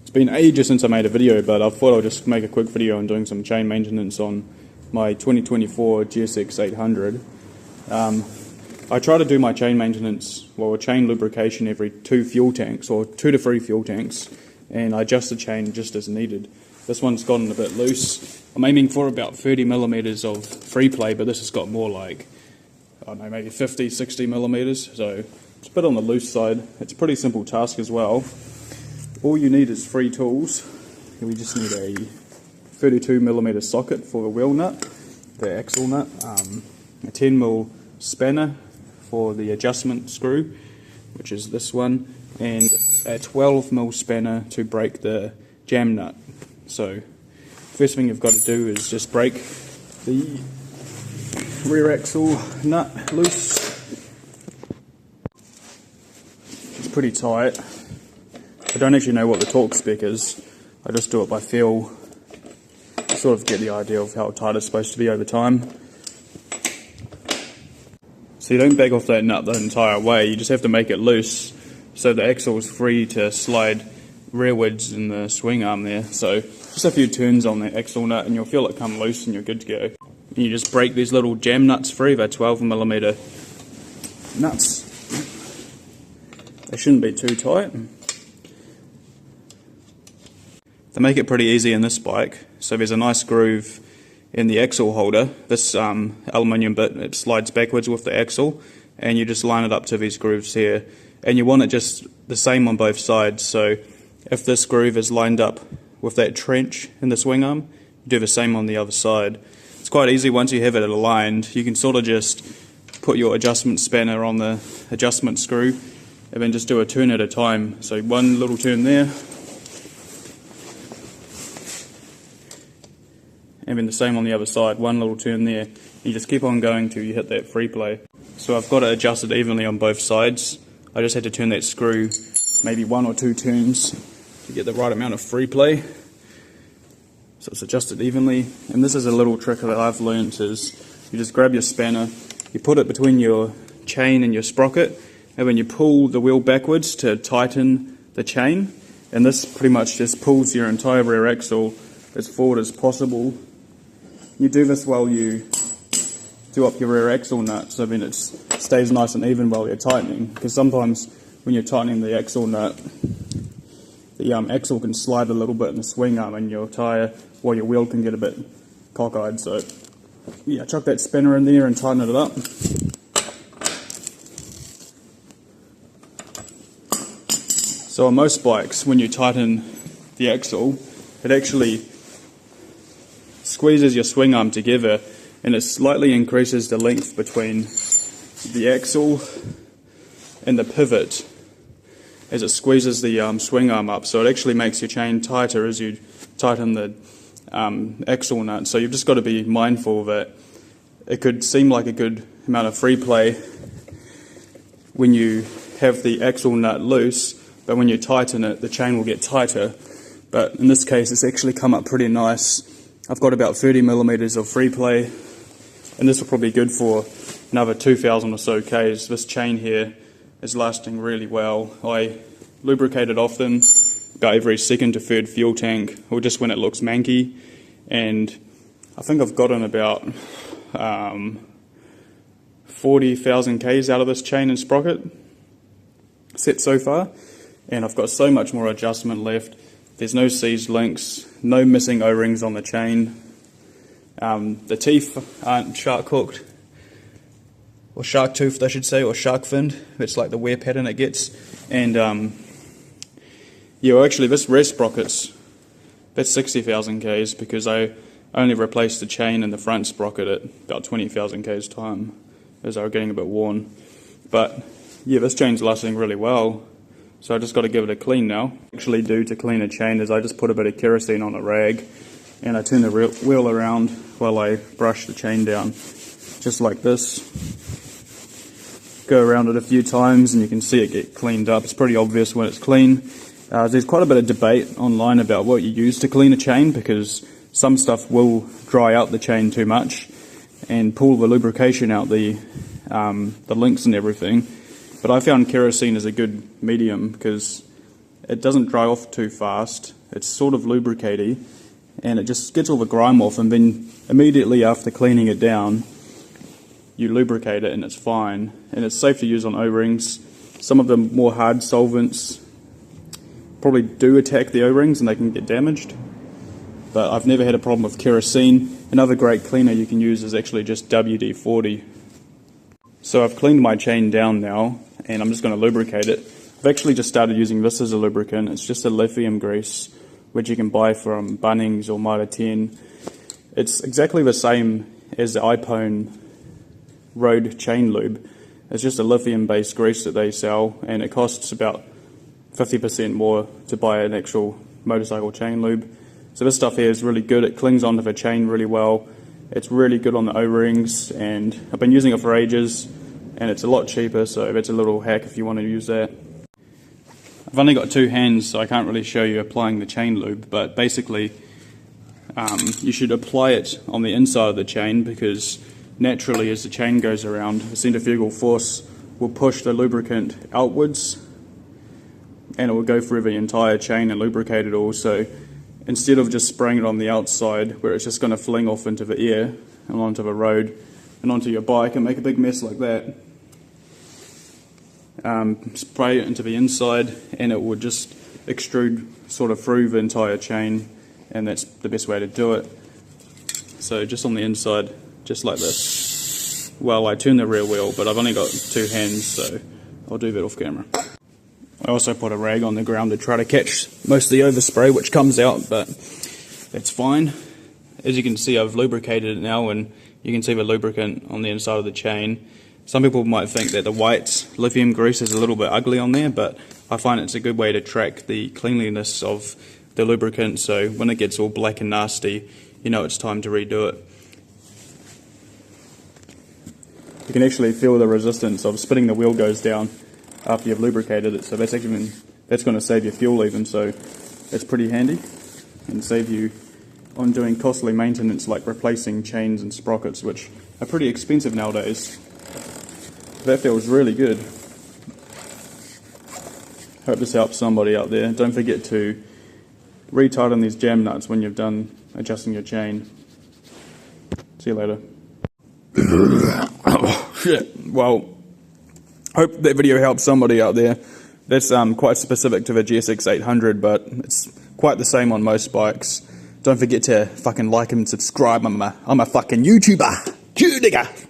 It's been ages since I made a video, but I thought I'll just make a quick video on doing some chain maintenance on my 2024 GSX 800. I try to do my chain maintenance, well, chain lubrication every 2 fuel tanks, or 2 to 3 fuel tanks, and I adjust the chain just as needed. This one's gotten a bit loose. I'm aiming for about 30 millimeters of free play, but this has got more like, I don't know, maybe 50, 60 millimeters, so it's a bit on the loose side. It's a pretty simple task as well. All you need is 3 tools. We just need a 32 millimeter socket for the wheel nut, the axle nut, a 10 mil spanner for the adjustment screw, which is this one, and a 12 mil spanner to break the jam nut. So first thing you've got to do is just break the rear axle nut loose. It's pretty tight. I don't actually know what the torque spec is, I just do it by feel, sort of get the idea of how tight it's supposed to be over time. So you don't bag off that nut the entire way, you just have to make it loose so the axle is free to slide rearwards in the swing arm there. So just a few turns on the axle nut and you'll feel it come loose and you're good to go. And you just break these little jam nuts free, they're 12 millimeter nuts. They shouldn't be too tight. They make it pretty easy in this bike. So there's a nice groove in the axle holder. This aluminium bit, it slides backwards with the axle, and you just line it up to these grooves here. And you want it just the same on both sides. So if this groove is lined up with that trench in the swing arm, you do the same on the other side. It's quite easy once you have it aligned. You can sort of just put your adjustment spanner on the adjustment screw and then just do a turn at a time. So one little turn there, and then the same on the other side, one little turn there. You just keep on going till you hit that free play. So I've got it adjusted evenly on both sides. I just had to turn that screw maybe 1 or 2 turns to get the right amount of free play. So it's adjusted evenly. And this is a little trick that I've learned, is you just grab your spanner, you put it between your chain and your sprocket, and then you pull the wheel backwards to tighten the chain. And this pretty much just pulls your entire rear axle as forward as possible. You do this while you do up your rear axle nut, so then it stays nice and even while you're tightening, because sometimes when you're tightening the axle nut, the axle can slide a little bit in the swing arm and your tyre or your wheel can get a bit cockeyed. So yeah, chuck that spanner in there and tighten it up. So on most bikes, when you tighten the axle, it actually squeezes your swing arm together and it slightly increases the length between the axle and the pivot as it squeezes the swing arm up. So it actually makes your chain tighter as you tighten the axle nut. So you've just got to be mindful that it could seem like a good amount of free play when you have the axle nut loose, but when you tighten it, the chain will get tighter. But in this case, it's actually come up pretty nice. I've got about 30 millimeters of free play, and this will probably be good for another 2,000 or so Ks. This chain here is lasting really well. I lubricate it often, about every 2nd to 3rd fuel tank, or just when it looks manky, and I think I've gotten about 40,000 Ks out of this chain and sprocket set so far, and I've got so much more adjustment left. There's no seized links, no missing O-rings on the chain. The teeth aren't shark hooked, or shark toothed I should say, or shark finned. It's like the wear pattern it gets. And yeah, well, actually this rear sprocket's, that's 60,000 Ks, because I only replaced the chain and the front sprocket at about 20,000 Ks time, as they were getting a bit worn. But yeah, this chain's lasting really well. So I just got to give it a clean now. What I actually do to clean a chain is I just put a bit of kerosene on a rag and I turn the wheel around while I brush the chain down, just like this. Go around it a few times and you can see it get cleaned up. It's pretty obvious when it's clean. There's quite a bit of debate online about what you use to clean a chain, because some stuff will dry out the chain too much and pull the lubrication out, the links and everything. But I found kerosene is a good medium, because it doesn't dry off too fast. It's sort of lubricating, and it just gets all the grime off, and then immediately after cleaning it down, you lubricate it and it's fine. And it's safe to use on O-rings. Some of the more hard solvents probably do attack the O-rings and they can get damaged, but I've never had a problem with kerosene. Another great cleaner you can use is actually just WD-40. So I've cleaned my chain down now, and I'm just going to lubricate it. I've actually just started using this as a lubricant. It's just a lithium grease, which you can buy from Bunnings or Moto 10. It's exactly the same as the iPhone Road chain lube. It's just a lithium-based grease that they sell, and it costs about 50% more to buy an actual motorcycle chain lube. So this stuff here is really good. It clings onto the chain really well. It's really good on the O-rings, and I've been using it for ages, and it's a lot cheaper, so that's a little hack if you want to use that. I've only got two hands, so I can't really show you applying the chain lube, but basically you should apply it on the inside of the chain, because naturally as the chain goes around, the centrifugal force will push the lubricant outwards, and it will go through the entire chain and lubricate it all. So instead of just spraying it on the outside where it's just going to fling off into the air and onto the road and onto your bike and make a big mess like that, spray it into the inside and it would just extrude sort of through the entire chain, and that's the best way to do it. So just on the inside, just like this. Well, I turn the rear wheel, but I've only got two hands, so I'll do that off camera. I also put a rag on the ground to try to catch most of the overspray which comes out, but that's fine. As you can see, I've lubricated it now, and you can see the lubricant on the inside of the chain. Some people might think that the white lithium grease is a little bit ugly on there, but I find it's a good way to track the cleanliness of the lubricant, so when it gets all black and nasty, you know it's time to redo it. You can actually feel the resistance of spinning the wheel goes down after you've lubricated it, so that's going to save you fuel even, so it's pretty handy and save you on doing costly maintenance like replacing chains and sprockets, which are pretty expensive nowadays. That feels really good. Hope this helps somebody out there. Don't forget to retighten these jam nuts when you've done adjusting your chain. See you later. Oh, shit. Well, hope that video helps somebody out there. That's quite specific to the GSX 800, but it's quite the same on most bikes. Don't forget to fucking like and subscribe. I'm a fucking YouTuber. Chew, nigga.